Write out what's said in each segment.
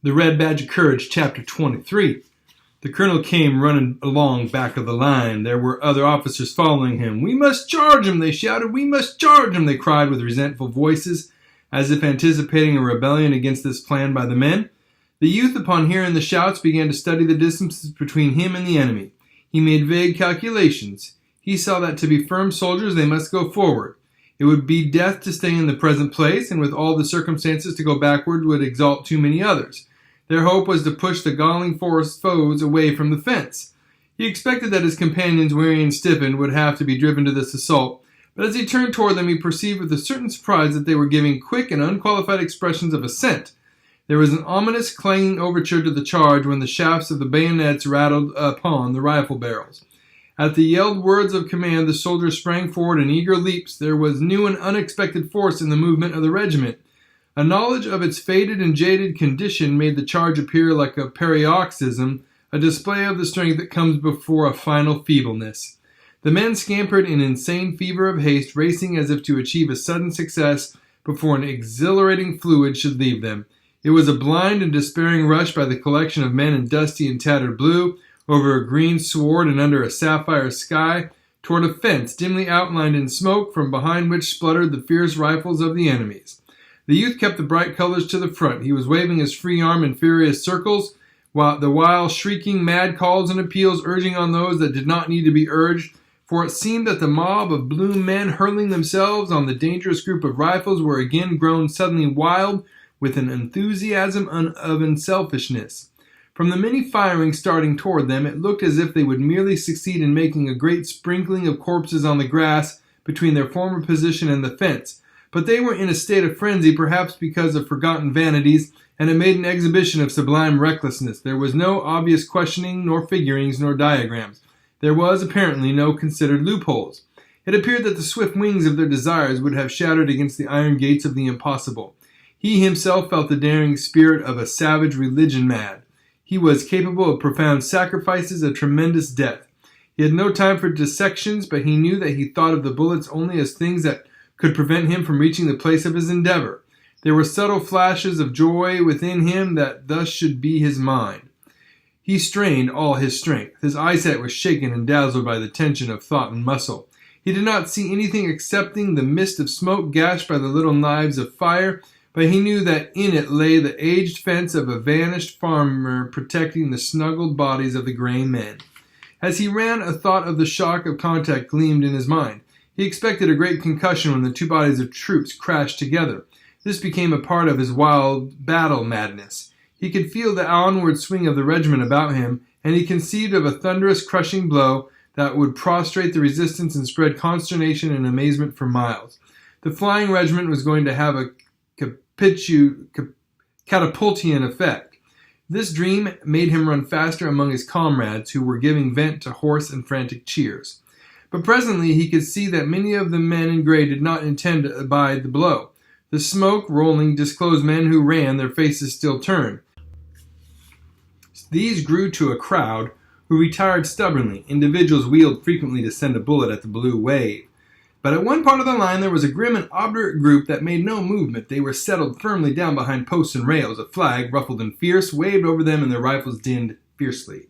The Red Badge of Courage, Chapter 23. The colonel came running along back of the line. There were other officers following him. "We must charge him," they shouted. "We must charge him," they cried with resentful voices, as if anticipating a rebellion against this plan by the men. The youth, upon hearing the shouts, began to study the distances between him and the enemy. He made vague calculations. He saw that to be firm soldiers they must go forward. It would be death to stay in the present place, and with all the circumstances to go backward would exalt too many others. Their hope was to push the galling foes away from the fence. He expected that his companions, weary and stiffened, would have to be driven to this assault, but as he turned toward them, he perceived with a certain surprise that they were giving quick and unqualified expressions of assent. There was an ominous clanging overture to the charge when the shafts of the bayonets rattled upon the rifle barrels. At the yelled words of command, the soldiers sprang forward in eager leaps. There was new and unexpected force in the movement of the regiment. A knowledge of its faded and jaded condition made the charge appear like a paroxysm, a display of the strength that comes before a final feebleness. The men scampered in insane fever of haste, racing as if to achieve a sudden success before an exhilarating fluid should leave them. It was a blind and despairing rush by the collection of men in dusty and tattered blue, over a green sward and under a sapphire sky, toward a fence dimly outlined in smoke, from behind which spluttered the fierce rifles of the enemies. The youth kept the bright colors to the front. He was waving his free arm in furious circles, while shrieking mad calls and appeals, urging on those that did not need to be urged, for it seemed that the mob of blue men hurling themselves on the dangerous group of rifles were again grown suddenly wild with an enthusiasm of unselfishness. From the many firings starting toward them, it looked as if they would merely succeed in making a great sprinkling of corpses on the grass between their former position and the fence. But they were in a state of frenzy, perhaps because of forgotten vanities, and it made an exhibition of sublime recklessness. There was no obvious questioning, nor figurings, nor diagrams. There was, apparently, no considered loopholes. It appeared that the swift wings of their desires would have shattered against the iron gates of the impossible. He himself felt the daring spirit of a savage religion mad. He was capable of profound sacrifices, a tremendous death. He had no time for dissections, but he knew that he thought of the bullets only as things that could prevent him from reaching the place of his endeavor. There were subtle flashes of joy within him that thus should be his mind. He strained all his strength. His eyesight was shaken and dazzled by the tension of thought and muscle. He did not see anything excepting the mist of smoke gashed by the little knives of fire, but he knew that in it lay the aged fence of a vanished farmer protecting the snuggled bodies of the gray men. As he ran, a thought of the shock of contact gleamed in his mind. He expected a great concussion when the two bodies of troops crashed together. This became a part of his wild battle madness. He could feel the onward swing of the regiment about him, and he conceived of a thunderous, crushing blow that would prostrate the resistance and spread consternation and amazement for miles. The flying regiment was going to have a catapultian effect. This dream made him run faster among his comrades, who were giving vent to hoarse and frantic cheers. But presently he could see that many of the men in gray did not intend to abide the blow. The smoke rolling disclosed men who ran, their faces still turned. These grew to a crowd who retired stubbornly. Individuals wheeled frequently to send a bullet at the blue wave. But at one part of the line there was a grim and obdurate group that made no movement. They were settled firmly down behind posts and rails. A flag, ruffled and fierce, waved over them, and their rifles dinned fiercely.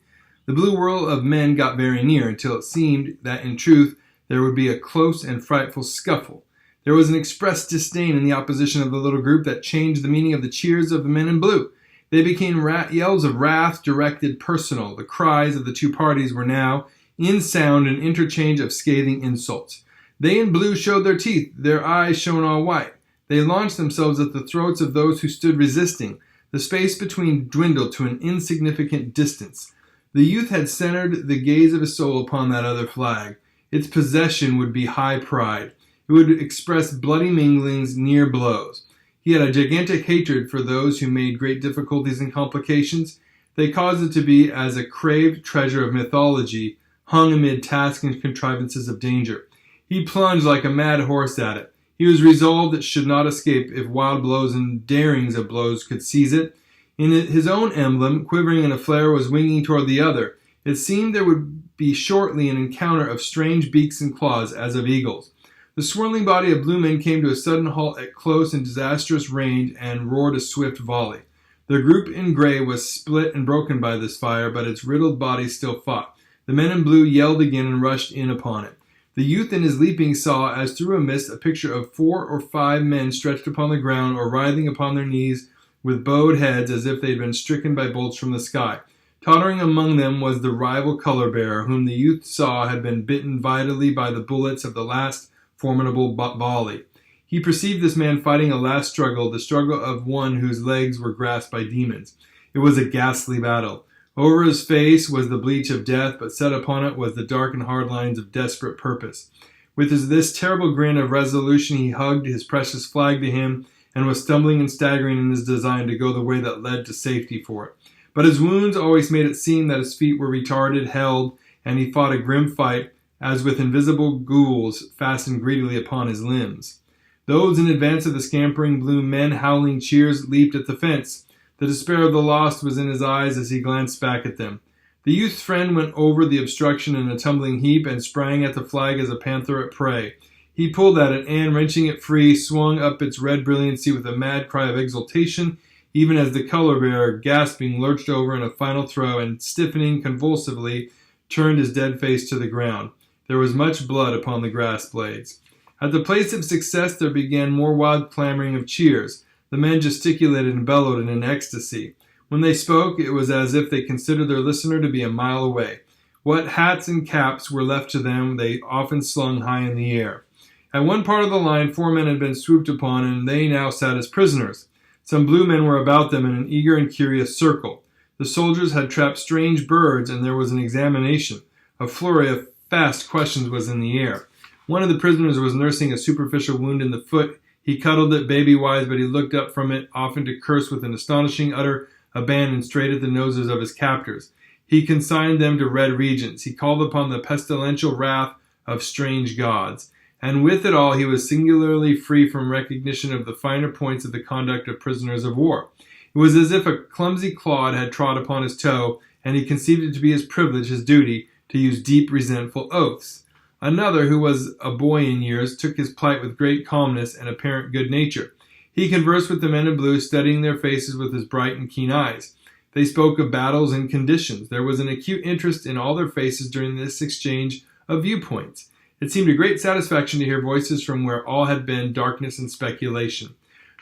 The blue whirl of men got very near, until it seemed that in truth there would be a close and frightful scuffle. There was an expressed disdain in the opposition of the little group that changed the meaning of the cheers of the men in blue. They became yells of wrath, directed, personal. The cries of the two parties were now, in sound, an interchange of scathing insults. They in blue showed their teeth. Their eyes shone all white. They launched themselves at the throats of those who stood resisting. The space between dwindled to an insignificant distance. The youth had centered the gaze of his soul upon that other flag. Its possession would be high pride. It would express bloody minglings, near blows. He had a gigantic hatred for those who made great difficulties and complications. They caused it to be as a craved treasure of mythology, hung amid tasks and contrivances of danger. He plunged like a mad horse at it. He was resolved it should not escape if wild blows and darings of blows could seize it. In his own emblem, quivering in a flare, was winging toward the other. It seemed there would be shortly an encounter of strange beaks and claws, as of eagles. The swirling body of blue men came to a sudden halt at close and disastrous range and roared a swift volley. The group in gray was split and broken by this fire, but its riddled bodies still fought. The men in blue yelled again and rushed in upon it. The youth in his leaping saw, as through a mist, a picture of 4 or 5 men stretched upon the ground or writhing upon their knees with bowed heads as if they had been stricken by bolts from the sky. Tottering among them was the rival color-bearer, whom the youth saw had been bitten vitally by the bullets of the last formidable volley. He perceived this man fighting a last struggle, the struggle of one whose legs were grasped by demons. It was a ghastly battle. Over his face was the bleach of death, but set upon it was the dark and hard lines of desperate purpose. With this terrible grin of resolution, he hugged his precious flag to him and was stumbling and staggering in his design to go the way that led to safety for it. But his wounds always made it seem that his feet were retarded, held, and he fought a grim fight, as with invisible ghouls fastened greedily upon his limbs. Those in advance of the scampering blue men, howling cheers, leaped at the fence. The despair of the lost was in his eyes as he glanced back at them. The youth's friend went over the obstruction in a tumbling heap and sprang at the flag as a panther at prey. He pulled at it and, wrenching it free, swung up its red brilliancy with a mad cry of exultation, even as the color-bearer, gasping, lurched over in a final throw and, stiffening convulsively, turned his dead face to the ground. There was much blood upon the grass blades. At the place of success there began more wild clamoring of cheers. The men gesticulated and bellowed in an ecstasy. When they spoke, it was as if they considered their listener to be a mile away. What hats and caps were left to them they often slung high in the air. At one part of the line 4 men had been swooped upon, and they now sat as prisoners. Some blue men were about them in an eager and curious circle. The soldiers had trapped strange birds, and there was an examination. A flurry of fast questions was in the air. One of the prisoners was nursing a superficial wound in the foot. He cuddled it baby-wise, but he looked up from it, often to curse with an astonishing utter abandon straight at the noses of his captors. He consigned them to red regions. He called upon the pestilential wrath of strange gods. And with it all he was singularly free from recognition of the finer points of the conduct of prisoners of war. It was as if a clumsy clod had trod upon his toe, and he conceived it to be his privilege, his duty, to use deep, resentful oaths. Another, who was a boy in years, took his plight with great calmness and apparent good nature. He conversed with the men in blue, studying their faces with his bright and keen eyes. They spoke of battles and conditions. There was an acute interest in all their faces during this exchange of viewpoints. It seemed a great satisfaction to hear voices from where all had been darkness and speculation.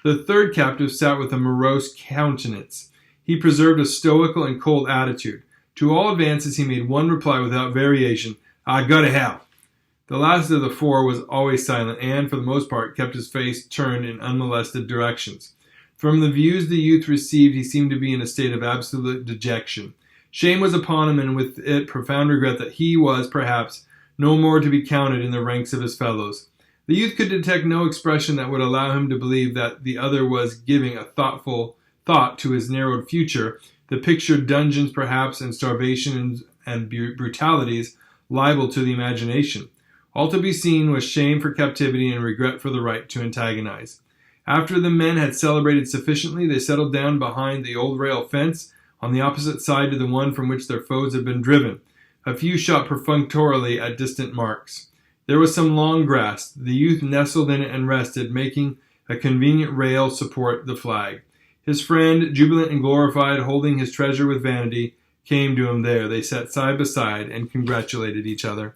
The third captive sat with a morose countenance. He preserved a stoical and cold attitude. To all advances he made one reply without variation: "I go to hell." The last of the 4 was always silent and, for the most part, kept his face turned in unmolested directions. From the views the youth received, he seemed to be in a state of absolute dejection. Shame was upon him, and with it profound regret that he was, perhaps, no more to be counted in the ranks of his fellows. The youth could detect no expression that would allow him to believe that the other was giving a thoughtful thought to his narrowed future, the pictured dungeons perhaps, and starvation and brutalities liable to the imagination. All to be seen was shame for captivity and regret for the right to antagonize. After the men had celebrated sufficiently, they settled down behind the old rail fence on the opposite side to the one from which their foes had been driven. A few shot perfunctorily at distant marks. There was some long grass. The youth nestled in it and rested, making a convenient rail support the flag. His friend, jubilant and glorified, holding his treasure with vanity, came to him there. They sat side by side and congratulated each other.